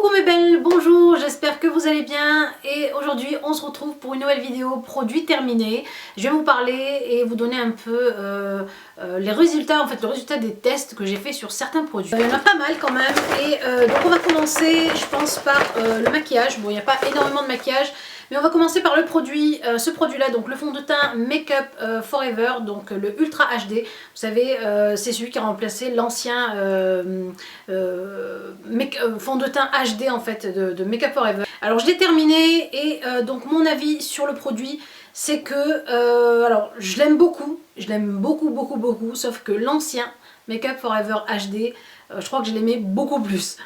Coucou mes belles, bonjour, j'espère que vous allez bien et aujourd'hui on se retrouve pour une nouvelle vidéo produit terminé. Je vais vous parler et vous donner un peu les résultats, en fait le résultat des tests que j'ai fait sur certains produits. Il y en a pas mal quand même et donc on va commencer je pense par le maquillage. Bon, il n'y a pas énormément de maquillage mais on va commencer par le produit, ce produit là, donc le fond de teint Make Up Forever, donc le Ultra HD. Vous savez, c'est celui qui a remplacé l'ancien fond de teint HD en fait de Make Up Forever. Alors je l'ai terminé et donc mon avis sur le produit c'est que alors je l'aime beaucoup, sauf que l'ancien Make Up Forever HD, je crois que je l'aimais beaucoup plus.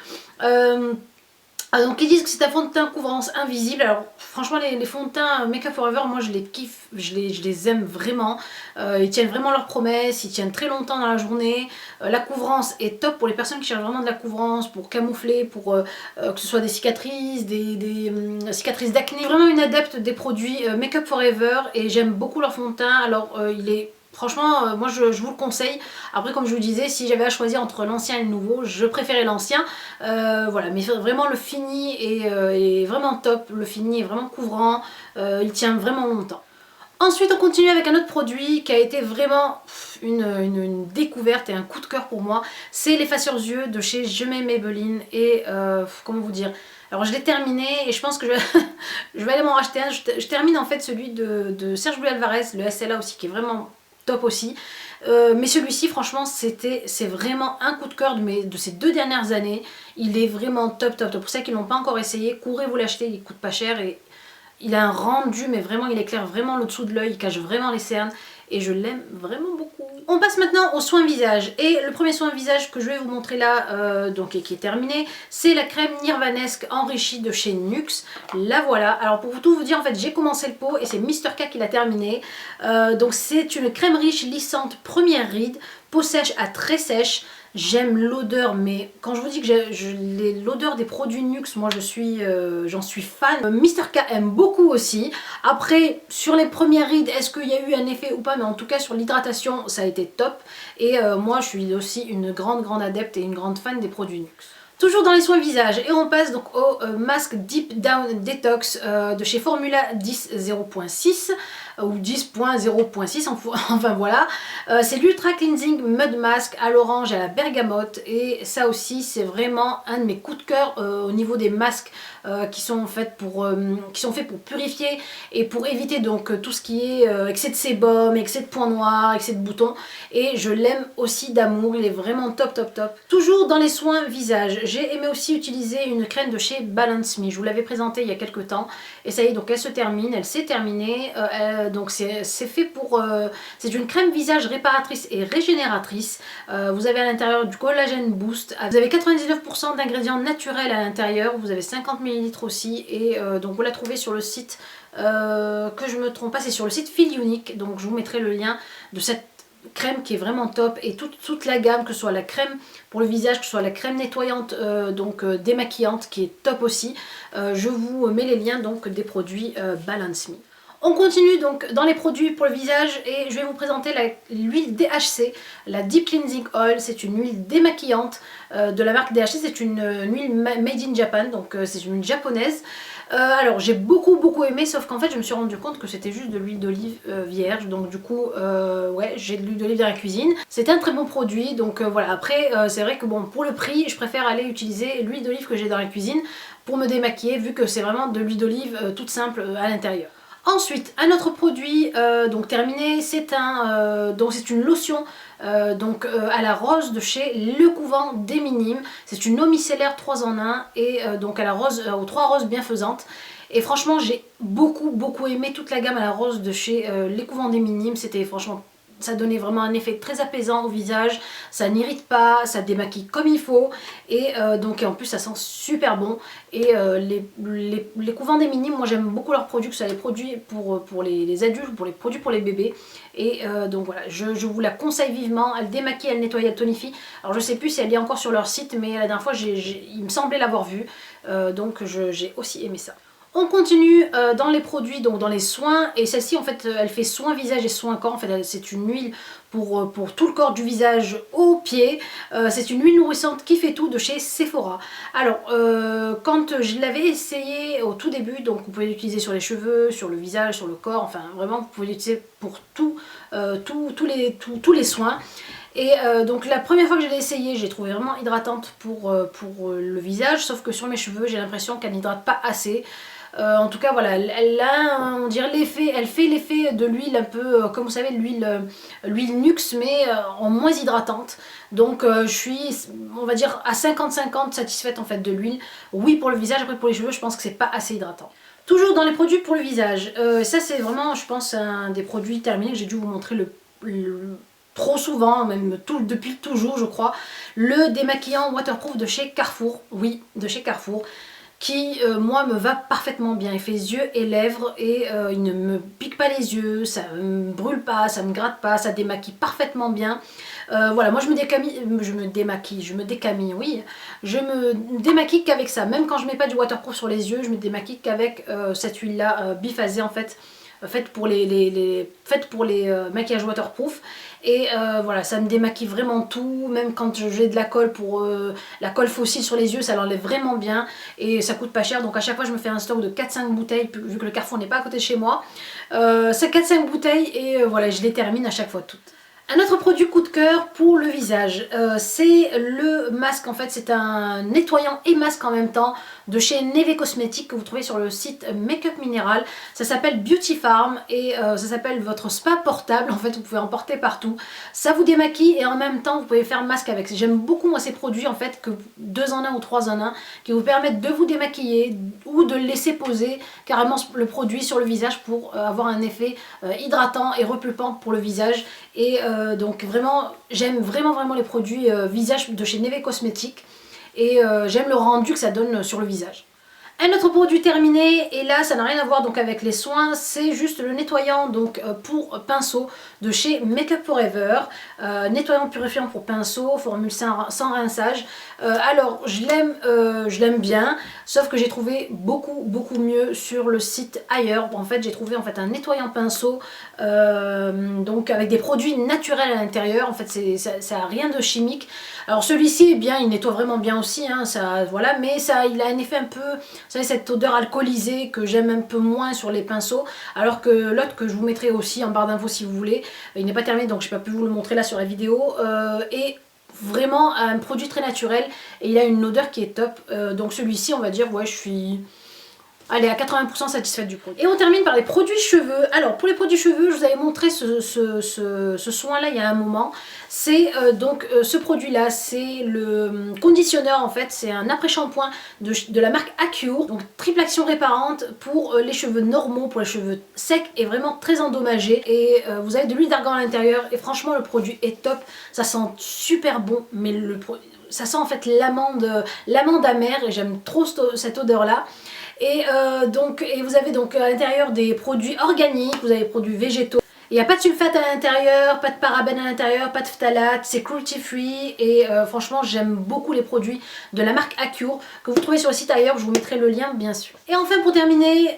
Donc ils disent que c'est un fond de teint couvrance invisible. Alors franchement les fonds de teint Make Up Forever, moi je les kiffe, je les aime vraiment. Ils tiennent vraiment leurs promesses, ils tiennent très longtemps dans la journée. La couvrance est top pour les personnes qui cherchent vraiment de la couvrance, pour camoufler, pour que ce soit des cicatrices, des cicatrices d'acné. Vraiment une adepte des produits Make Up Forever et j'aime beaucoup leur fond de teint. Alors il est... Franchement, moi je vous le conseille. Après, comme je vous disais, si j'avais à choisir entre l'ancien et le nouveau, je préférais l'ancien. Voilà, mais vraiment le fini est vraiment top. Le fini est vraiment couvrant. Il tient vraiment longtemps. Ensuite, on continue avec un autre produit qui a été vraiment une découverte et un coup de cœur pour moi. C'est l'effaceur yeux de chez Je m'aime Maybelline. Et comment vous dire, alors je l'ai terminé et je pense que je vais aller m'en racheter un. Je termine en fait celui de Serge Louis Alvarez, le SLA aussi, qui est vraiment top aussi. Mais celui-ci franchement c'est vraiment un coup de cœur de ces 2 dernières années. Il est vraiment top. Pour ceux qui ne l'ont pas encore essayé, courez vous l'acheter, il coûte pas cher et il a un rendu, mais vraiment il éclaire vraiment le dessous de l'œil, il cache vraiment les cernes et je l'aime vraiment beaucoup. On passe maintenant aux soins visage et le premier soin visage que je vais vous montrer là, donc et qui est terminé, c'est la crème Nirvanesque enrichie de chez NYX. La voilà. Alors pour tout vous dire, en fait j'ai commencé le pot et c'est Mr K qui l'a terminé. Donc c'est une crème riche lissante première ride, peau sèche à très sèche. J'aime l'odeur, mais quand je vous dis que l'odeur des produits NYX, moi j'en suis fan. Mr K aime beaucoup aussi. Après, sur les premières rides, est-ce qu'il y a eu un effet ou pas? Mais en tout cas, sur l'hydratation, ça a été top. Et moi, je suis aussi une grande adepte et une grande fan des produits NYX. Toujours dans les soins visage et on passe donc au masque Deep Down Detox de chez Formula 10 0.6 ou 10.0.6 enfin voilà. C'est l'Ultra Cleansing Mud Mask à l'orange et à la bergamote et ça aussi c'est vraiment un de mes coups de cœur au niveau des masques qui sont faits pour purifier et pour éviter donc tout ce qui est excès de sébum, excès de points noirs, excès de boutons, et je l'aime aussi d'amour, il est vraiment top. Toujours dans les soins visage, j'ai aimé aussi utiliser une crème de chez Balance Me. Je vous l'avais présentée il y a quelques temps et ça y est, donc elle se termine, elle s'est terminée. Donc c'est fait pour... c'est une crème visage réparatrice et régénératrice. Vous avez à l'intérieur du collagène boost. Vous avez 99% d'ingrédients naturels à l'intérieur. Vous avez 50 ml aussi et donc vous la trouvez sur le site, que je me trompe pas, c'est sur le site Feel Unique. Donc je vous mettrai le lien de cette crème qui est vraiment top et toute la gamme, que ce soit la crème pour le visage, que ce soit la crème nettoyante démaquillante qui est top aussi. Je vous mets les liens donc des produits Balance Me. On continue donc dans les produits pour le visage et je vais vous présenter l'huile DHC, la Deep Cleansing Oil. C'est une huile démaquillante de la marque DHC, c'est une huile made in Japan, donc c'est une huile japonaise. Alors j'ai beaucoup aimé, sauf qu'en fait je me suis rendu compte que c'était juste de l'huile d'olive vierge, donc du coup ouais, j'ai de l'huile d'olive dans la cuisine. C'est un très bon produit, donc voilà. Après c'est vrai que bon, pour le prix je préfère aller utiliser l'huile d'olive que j'ai dans la cuisine pour me démaquiller, vu que c'est vraiment de l'huile d'olive toute simple à l'intérieur. Ensuite, un autre produit donc terminé, c'est une lotion à la rose de chez Le Couvent des Minimes. C'est une eau micellaire 3 en 1 et donc à la rose, aux 3 roses bienfaisantes. Et franchement, j'ai beaucoup aimé toute la gamme à la rose de chez Les Couvents des Minimes. C'était franchement... Ça donnait vraiment un effet très apaisant au visage, ça n'irrite pas, ça démaquille comme il faut et donc en plus ça sent super bon. Et les Couvents des Minimes, moi j'aime beaucoup leurs produits, que ce soit les produits pour les adultes ou pour les produits pour les bébés. Et donc voilà, je vous la conseille vivement. Elle démaquille, elle nettoie, elle tonifie. Alors je sais plus si elle est encore sur leur site, mais la dernière fois il me semblait l'avoir vue, donc j'ai aussi aimé ça. On continue dans les produits, donc dans les soins, et celle-ci en fait elle fait soin visage et soin corps. En fait c'est une huile pour tout le corps du visage aux pieds. C'est une huile nourrissante qui fait tout de chez Sephora. Alors quand je l'avais essayé au tout début, donc vous pouvez l'utiliser sur les cheveux, sur le visage, sur le corps, enfin vraiment vous pouvez l'utiliser pour tous les soins. Et donc la première fois que je l'ai essayé, j'ai trouvé vraiment hydratante pour le visage, sauf que sur mes cheveux j'ai l'impression qu'elle n'hydrate pas assez. En tout cas voilà, elle a, on dirait l'effet, elle fait l'effet de l'huile un peu, comme vous savez l'huile Nux, mais en moins hydratante. Donc je suis, on va dire à 50-50 satisfaite en fait de l'huile. Oui pour le visage, après pour les cheveux je pense que c'est pas assez hydratant. Toujours dans les produits pour le visage, ça c'est vraiment je pense un des produits terminés que j'ai dû vous montrer trop souvent, même depuis toujours je crois, le démaquillant waterproof de chez Carrefour, oui de chez Carrefour, qui moi me va parfaitement bien. Il fait yeux et lèvres et il ne me pique pas les yeux, ça me brûle pas, ça me gratte pas, ça démaquille parfaitement bien. Voilà, moi je me démaquille qu'avec ça, même quand je mets pas du waterproof sur les yeux, je me démaquille qu'avec cette huile là biphasée en fait, faite pour les maquillages waterproof. Et voilà, ça me démaquille vraiment tout, même quand j'ai de la colle pour la colle fossile sur les yeux, ça l'enlève vraiment bien et ça coûte pas cher. Donc à chaque fois je me fais un stock de 4-5 bouteilles vu que le Carrefour n'est pas à côté de chez moi. C'est 4-5 bouteilles et voilà, je les termine à chaque fois toutes. Un autre produit coup de cœur pour le visage, c'est le masque. En fait c'est un nettoyant et masque en même temps de chez Neve Cosmetics que vous trouvez sur le site Make-up Mineral. Ça s'appelle Beauty Farm et ça s'appelle votre spa portable. En fait vous pouvez en porter partout, ça vous démaquille et en même temps vous pouvez faire masque avec. J'aime beaucoup moi ces produits en fait, que 2 en 1 ou 3 en 1, qui vous permettent de vous démaquiller ou de laisser poser carrément le produit sur le visage pour avoir un effet hydratant et repulpant pour le visage. Et donc vraiment j'aime vraiment les produits visage de chez Neve Cosmetics et j'aime le rendu que ça donne sur le visage. Un autre produit terminé, et là ça n'a rien à voir donc avec les soins, c'est juste le nettoyant donc pour pinceau de chez Makeup Forever, nettoyant purifiant pour pinceau, formule sans rinçage. Alors je l'aime bien, sauf que j'ai trouvé beaucoup mieux sur le site ailleurs. En fait j'ai trouvé en fait un nettoyant pinceau donc avec des produits naturels à l'intérieur. En fait ça a rien de chimique. Alors celui-ci, eh bien, il nettoie vraiment bien aussi, hein, ça, voilà, mais ça, il a un effet un peu, vous savez, cette odeur alcoolisée que j'aime un peu moins sur les pinceaux, alors que l'autre que je vous mettrai aussi en barre d'infos si vous voulez, il n'est pas terminé donc je n'ai pas pu vous le montrer là sur la vidéo, et vraiment un produit très naturel et il a une odeur qui est top, donc celui-ci on va dire, ouais, je suis... Allez, à 80% satisfaite du produit. Et on termine par les produits cheveux. Alors pour les produits cheveux, je vous avais montré ce soin là il y a un moment. C'est donc ce produit là, c'est le conditionneur en fait, c'est un après-shampoing de la marque Acure. Donc triple action réparante pour les cheveux normaux, pour les cheveux secs et vraiment très endommagés. Et vous avez de l'huile d'argan à l'intérieur et franchement le produit est top. Ça sent super bon, mais ça sent en fait l'amande amère et j'aime trop cette odeur là. Et vous avez donc à l'intérieur des produits organiques, vous avez des produits végétaux. Il n'y a pas de sulfate à l'intérieur, pas de parabènes à l'intérieur, pas de phtalate, c'est cruelty free et franchement j'aime beaucoup les produits de la marque Acure que vous trouvez sur le site ailleurs, je vous mettrai le lien bien sûr. Et enfin pour terminer,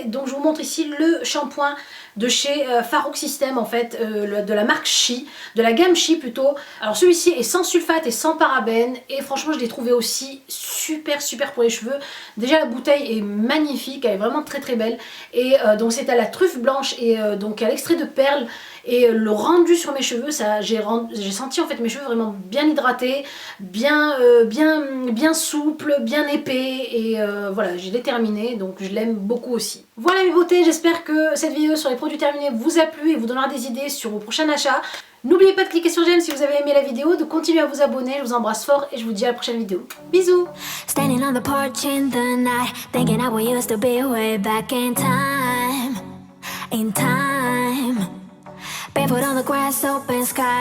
donc je vous montre ici le shampoing de chez Farouk System en fait, de la marque Chi, de la gamme Chi plutôt. Alors celui-ci est sans sulfate et sans parabènes et franchement je l'ai trouvé aussi super pour les cheveux. Déjà la bouteille est magnifique, elle est vraiment très belle et donc c'est à la truffe blanche et donc à l'extrait de perles. Et le rendu sur mes cheveux, j'ai senti en fait mes cheveux vraiment bien hydratés, bien souples, bien épais et voilà, je l'ai terminé donc je l'aime beaucoup aussi. Voilà mes beautés, j'espère que cette vidéo sur les produits terminés vous a plu et vous donnera des idées sur vos prochains achats. N'oubliez pas de cliquer sur j'aime si vous avez aimé la vidéo, de continuer à vous abonner, je vous embrasse fort et je vous dis à la prochaine vidéo. Bisous. Standing on the porch in the night, thinking how we used to be way back in time. Barefoot on the grass, open sky.